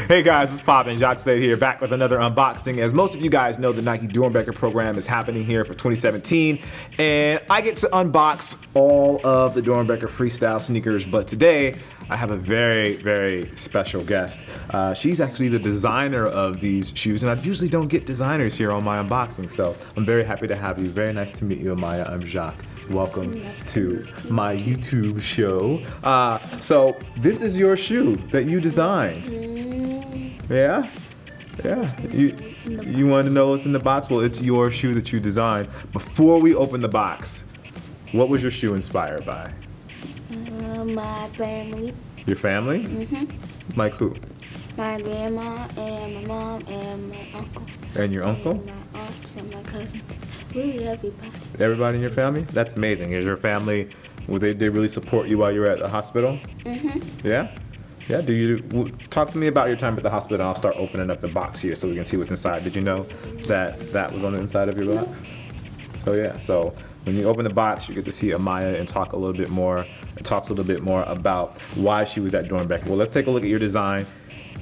Hey guys, it's poppin'. Jacques Slade here, back with another unboxing. As most of you guys know, the Nike Doernbecher program is happening here for 2017, and I get to unbox all of the Doernbecher Freestyle sneakers, but today I have a very, very special guest. She's actually the designer of these shoes, and I usually don't get designers here on my unboxing, so I'm very happy to have you. Very nice to meet you, Amaya. I'm Jacques. Welcome to my YouTube show. So this is your shoe that you designed. Yeah? Yeah. You want to know what's in the box? Well, it's your shoe that you designed. Before we open the box, what was your shoe inspired by? My family. Your family? Mm-hmm. Like who? My grandma and my mom and my uncle. And your uncle? And my aunts and my cousins. Really everybody. Everybody in your family? That's amazing. Is your family, they really support you while you were at the hospital? Mm-hmm. Yeah? Yeah, talk to me about your time at the hospital, and I'll start opening up the box here so we can see what's inside. Did you know that was on the inside of your box? So yeah, so when you open the box, you get to see Amaya and talks a little bit more about why she was at Doernbecher. Well, let's take a look at your design.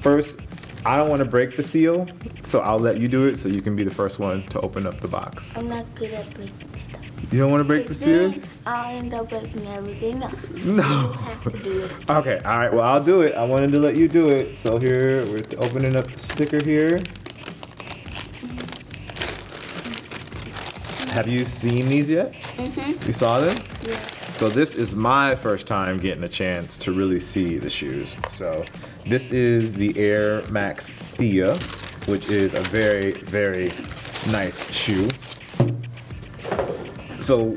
First, I don't want to break the seal, so I'll let you do it so you can be the first one to open up the box. I'm not good at breaking stuff. You don't want to break the seal? I'll end up breaking everything else. No. You have to do it. Okay, all right, well, I'll do it. I wanted to let you do it. So here, we're opening up the sticker here. Have you seen these yet? Mm-hmm. You saw them? Yeah. So this is my first time getting a chance to really see the shoes. So this is the Air Max Thea, which is a very, very nice shoe. So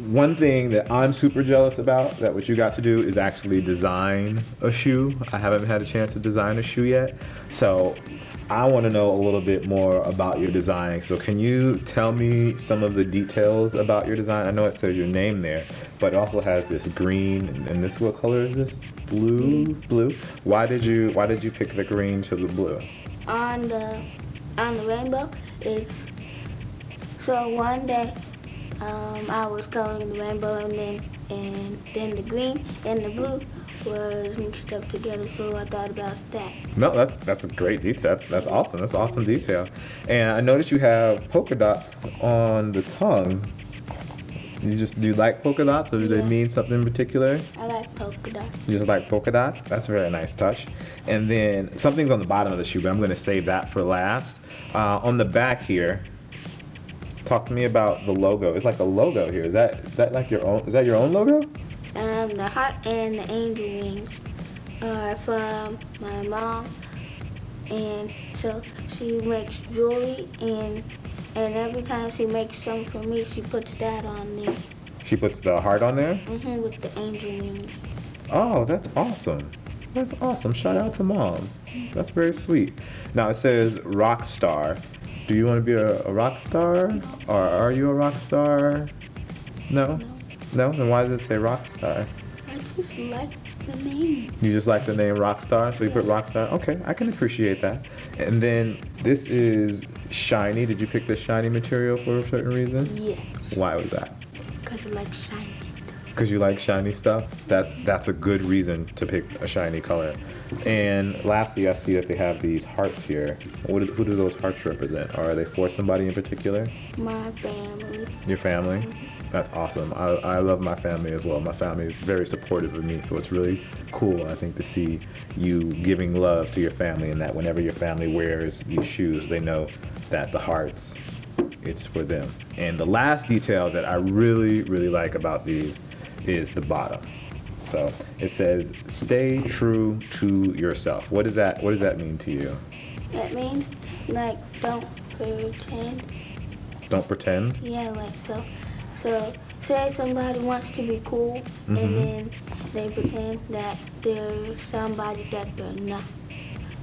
one thing that I'm super jealous about, that what you got to do is actually design a shoe. I haven't had a chance to design a shoe yet. So I want to know a little bit more about your design. So can you tell me some of the details about your design? I know it says your name there, but it also has this green, and this, what color is this? Blue? Why did you pick the green to the blue? On the rainbow, it's so one day I was coloring the rainbow, and then the green and the blue was mixed up together, so I thought about that. No, that's a great detail. That's awesome. That's awesome detail. And I noticed you have polka dots on the tongue. Do you like polka dots, or do they mean something in particular? I like polka dots. You just like polka dots? That's a very nice touch. And then something's on the bottom of the shoe, but I'm going to save that for last. On the back here, talk to me about the logo. It's like a logo here. Is that like your own? Is that your own logo? The heart and the angel wings are from my mom, and so she makes jewelry, and every time she makes something for me, she puts that on there. She puts the heart on there? Mm-hmm, with the angel wings. Oh, that's awesome. That's awesome. Shout out to moms. That's very sweet. Now it says rock star. Do you want to be a rock star? Or are you a rock star? No? No? Then why does it say Rockstar? I just like the name. You just like the name Rockstar, so you put Rockstar? Okay, I can appreciate that. And then this is shiny. Did you pick this shiny material for a certain reason? Yeah. Why was that? Because I like shiny stuff. Because you like shiny stuff? That's a good reason to pick a shiny color. And lastly, I see that they have these hearts here. Who do those hearts represent? Or are they for somebody in particular? My family. Your family? That's awesome. I love my family as well. My family is very supportive of me, so it's really cool, I think, to see you giving love to your family, and that whenever your family wears these shoes, they know that the hearts, it's for them. And the last detail that I really, really like about these is the bottom. So it says, "Stay true to yourself." What does that mean to you? That means, like, don't pretend. Don't pretend? Yeah, like, so say somebody wants to be cool, and then they pretend that they're somebody that they're not.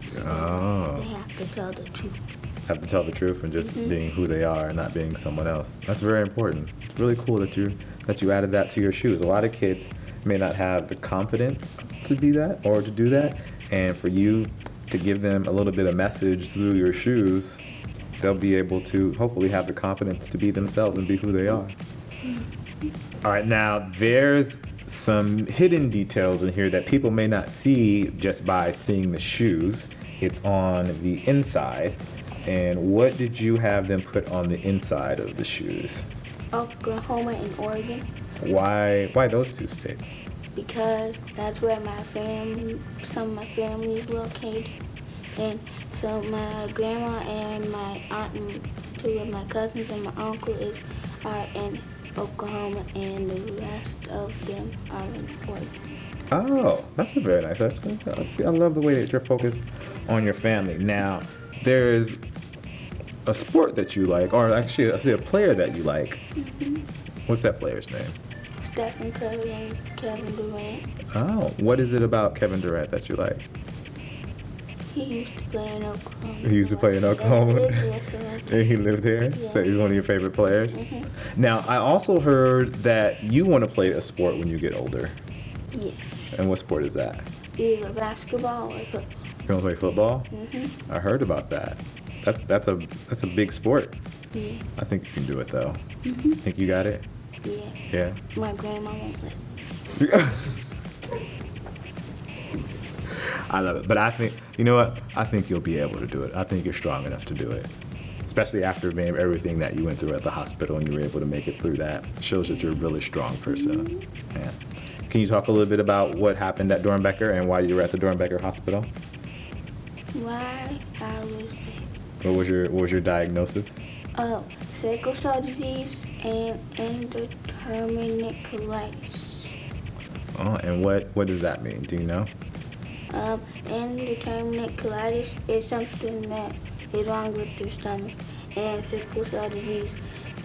So they have to tell the truth. Have to tell the truth and just being who they are and not being someone else. That's very important. It's really cool that you added that to your shoes. A lot of kids may not have the confidence to be that or to do that, and for you to give them a little bit of message through your shoes, they'll be able to hopefully have the confidence to be themselves and be who they are. All right, now there's some hidden details in here that people may not see just by seeing the shoes, It's on the inside. And what did you have them put on the inside of the shoes? Oklahoma and Oregon. Why those two states? Because that's where some of my family is located. And so my grandma and my aunt and two of my cousins and my uncle are in Oklahoma, and the rest of them are in Oregon. Oh, that's a very nice. See, I love the way that you're focused on your family. Now, there's a sport that you like, or actually, I see a player that you like. Mm-hmm. What's that player's name? Stephen Curry and Kevin Durant. Oh, what is it about Kevin Durant that you like? He used to play in Oklahoma. He used to play in Oklahoma. And he lived there? Yeah. So he's one of your favorite players? Mm-hmm. Now, I also heard that you want to play a sport when you get older. Yeah. And what sport is that? Either basketball or football. You want to play football? Mm-hmm. I heard about that. That's a big sport. Yeah. I think you can do it though. Mm-hmm. Think you got it? Yeah. Yeah. My grandma won't let me. I love it. But I think, you know what? I think you'll be able to do it. I think you're strong enough to do it. Especially after everything that you went through at the hospital and you were able to make it through that. Shows that you're a really strong person. Yeah. Can you talk a little bit about what happened at Doernbecher and why you were at the Doernbecher Hospital? Why I was there? What was your diagnosis? Sickle cell disease and indeterminate colitis. Oh, and what does that mean? Do you know? Indeterminate colitis is something that is wrong with your stomach, and sickle cell disease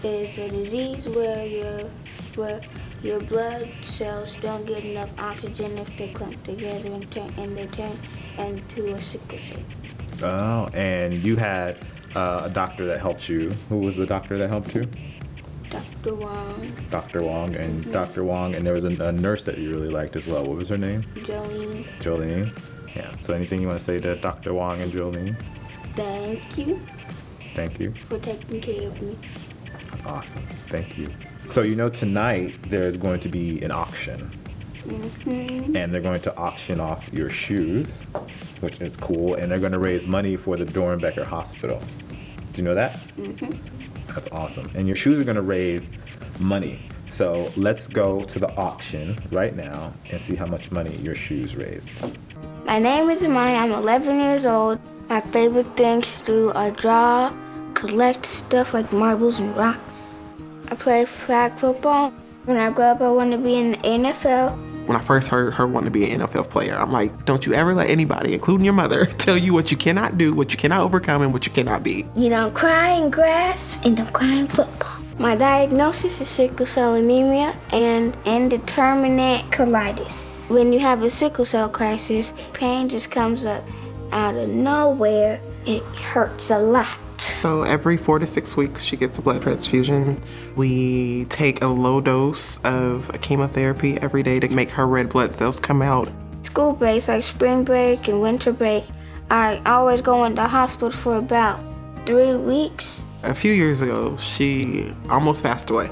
is a disease where your blood cells don't get enough oxygen if they clump together and they turn into a sickle shape. Oh, and you had a doctor that helped you. Who was the doctor that helped you? Dr. Wong. Dr. Wong and Mm-hmm. Dr. Wong, and there was a nurse that you really liked as well. What was her name? Jolene. Jolene. Yeah. So anything you want to say to Dr. Wong and Jolene? Thank you Thank you. for taking care of me. Awesome. Thank you. So tonight there's going to be an auction, Mm-hmm. and they're going to auction off your shoes, which is cool, and they're going to raise money for the Doernbecher Hospital. Do you know that? Mm-hmm. That's awesome. And your shoes are going to raise money. So let's go to the auction right now and see how much money your shoes raised. My name is Amaya. I'm 11 years old. My favorite things to do are draw, collect stuff like marbles and rocks. I play flag football. When I grow up, I want to be in the NFL. When I first heard her wanting to be an NFL player, I'm like, don't you ever let anybody, including your mother, tell you what you cannot do, what you cannot overcome, and what you cannot be. You don't cry in grass and don't cry in football. My diagnosis is sickle cell anemia and indeterminate colitis. When you have a sickle cell crisis, pain just comes up out of nowhere. It hurts a lot. So every 4 to 6 weeks, she gets a blood transfusion. We take a low dose of chemotherapy every day to make her red blood cells come out. School breaks like spring break and winter break, I always go in the hospital for about 3 weeks. A few years ago, she almost passed away.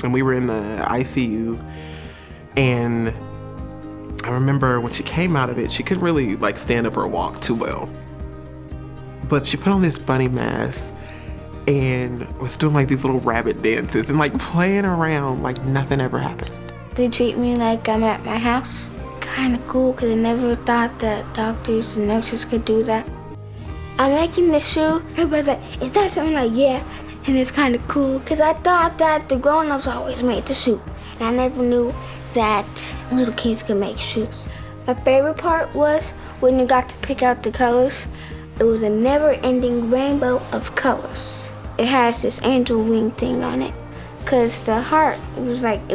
And we were in the ICU. And I remember when she came out of it, she couldn't really stand up or walk too well. But she put on this bunny mask and was doing these little rabbit dances and playing around like nothing ever happened. They treat me like I'm at my house. Kind of cool because I never thought that doctors and nurses could do that. I'm making this shoe. Everybody's like, is that something? Like, yeah. And it's kind of cool because I thought that the grown-ups always made the shoe. And I never knew that little kids could make shoes. My favorite part was when you got to pick out the colors. It was a never-ending rainbow of colors. It has this angel wing thing on it, cause the heart was like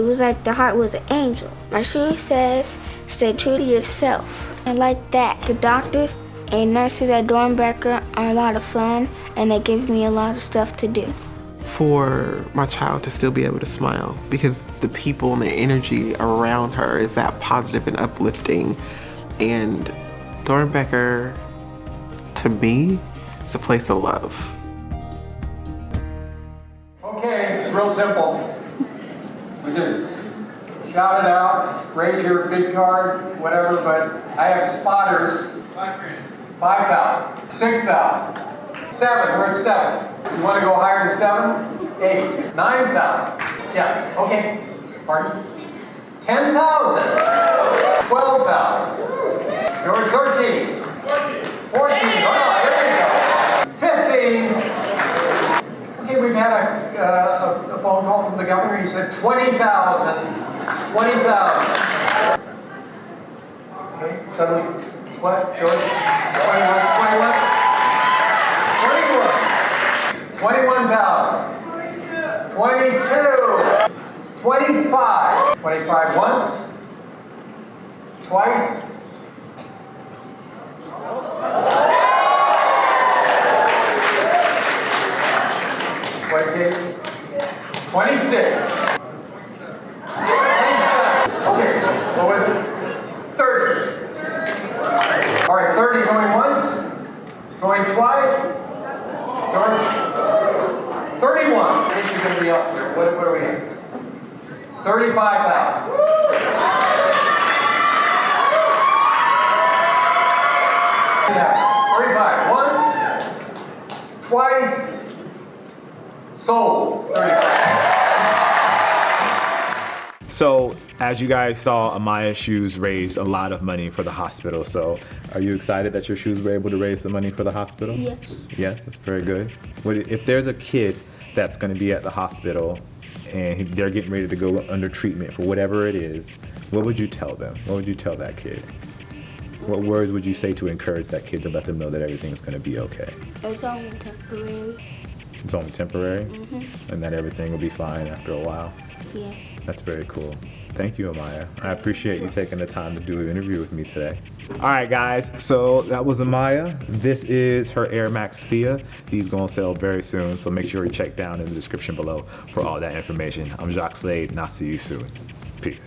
the heart was an angel. My shoe says, "Stay true to yourself." And like that, the doctors and nurses at Doernbecher are a lot of fun, and they give me a lot of stuff to do. For my child to still be able to smile, because the people and the energy around her is that positive and uplifting, and Doernbecher, to me, it's a place of love. Okay, it's real simple. We just shout it out, raise your bid card, whatever, but I have spotters. 5,000. 6,000. 7. We're at 7. You want to go higher than 7? 8. 9,000. Yeah. Okay. Pardon? 10,000. 12,000. George, 13. 14. Oh, here we go. 15. Okay, we've had a phone call from the governor. He said 20,000. 20,000. Okay, suddenly, what, George? 21. 21,000. 22. 25. 25 once. Twice. 26. 27. Okay, what was it? 30. All right, 30 going once, going twice. George, 31. I think you're going to be up there. What are we at? 35,000. Yeah, 35. Once, twice, sold. 35. So, as you guys saw, Amaya's shoes raised a lot of money for the hospital. So, are you excited that your shoes were able to raise the money for the hospital? Yes. Yes, that's very good. If there's a kid that's going to be at the hospital and they're getting ready to go under treatment for whatever it is, what would you tell them? What would you tell that kid? What words would you say to encourage that kid to let them know that everything's going to be okay? It's only temporary. It's only temporary? And that everything will be fine after a while? Yeah. That's very cool. Thank you, Amaya. I appreciate you taking the time to do an interview with me today. All right, guys. So that was Amaya. This is her Air Max Thea. These going to sell very soon, so make sure you check down in the description below for all that information. I'm Jacques Slade, and I'll see you soon. Peace.